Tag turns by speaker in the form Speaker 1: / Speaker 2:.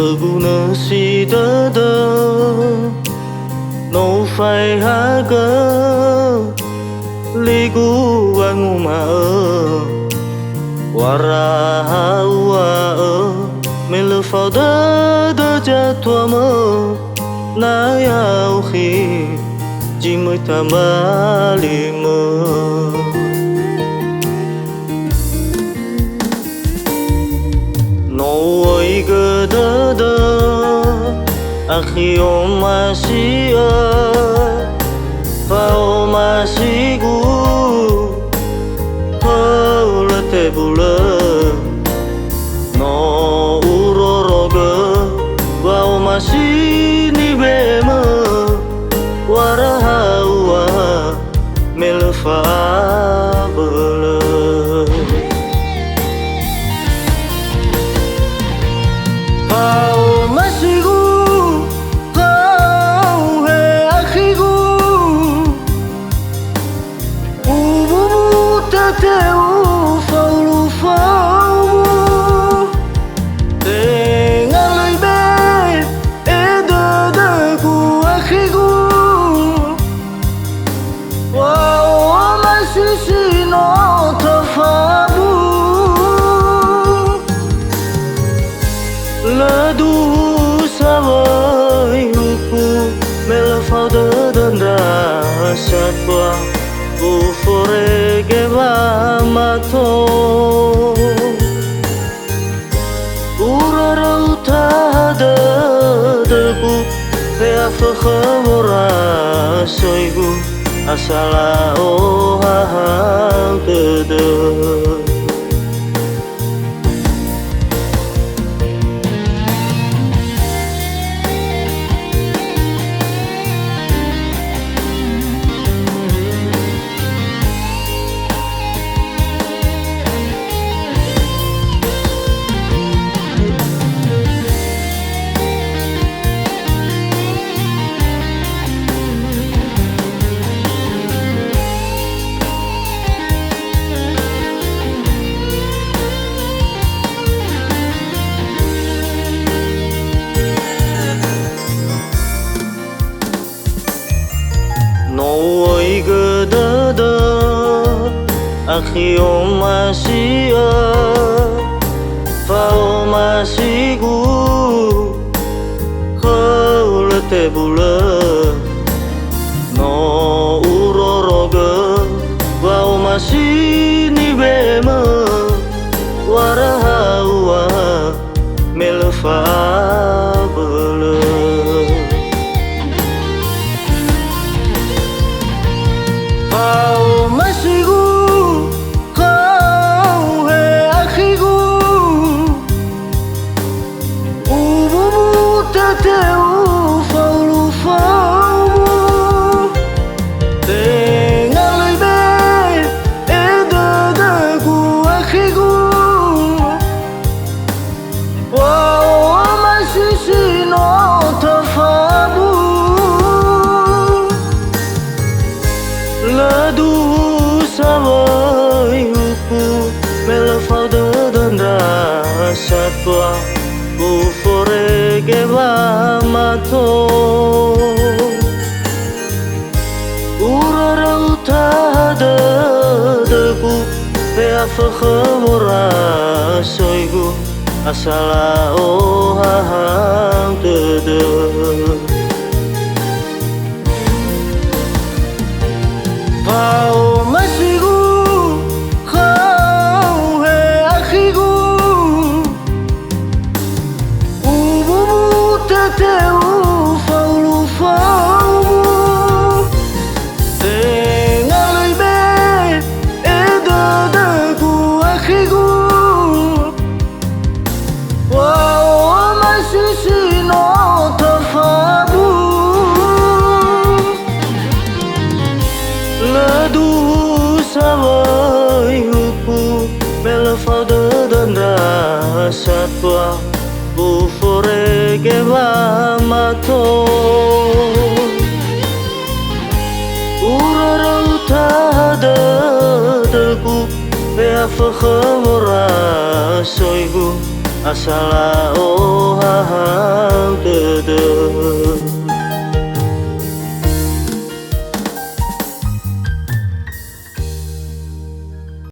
Speaker 1: guna si đơ no phải ha cơ li gu angu ma wara wa me le phao đơ cha tua mơ na yao khi chỉ mới ta ba li mơ oi gơ đơ akhi o ma si fa o ma si gu ho le te bula no uroro gơ wa o ma si ni be mơ wara wa me le fa bula Kau masih kau he akhiku ubu tateu faulu dengan lebih edaku akhiku wow masih sino tafabu Ladu sawai huku melafau dan rasa tua ufore geva mato urara utada debu pea fakhamora soigu asala ohahau dede Oi gơ đơ akhi o ma si fa o ma si gu ho le te bula no uroro gơ wa o ma si ni be mơ wara wa me le fa bula Kau masih kau he akhiku ubu tateu faulu dengan lebih edaku akhiku wow masih sino tafabu Ladu sawai huku melafau dan rasa tua ufore geva mato urara utada debu pea fakhamora soigu asala ohahang dede Kau masih kau he akhiku ubu tateu faulu dengan lebih edaku akhiku wow masih sino tafabu Ladu sawai huku melafau dan rasa tua ufore geva mato urara utada debu pea fakhamora soigu asala oh hahau dede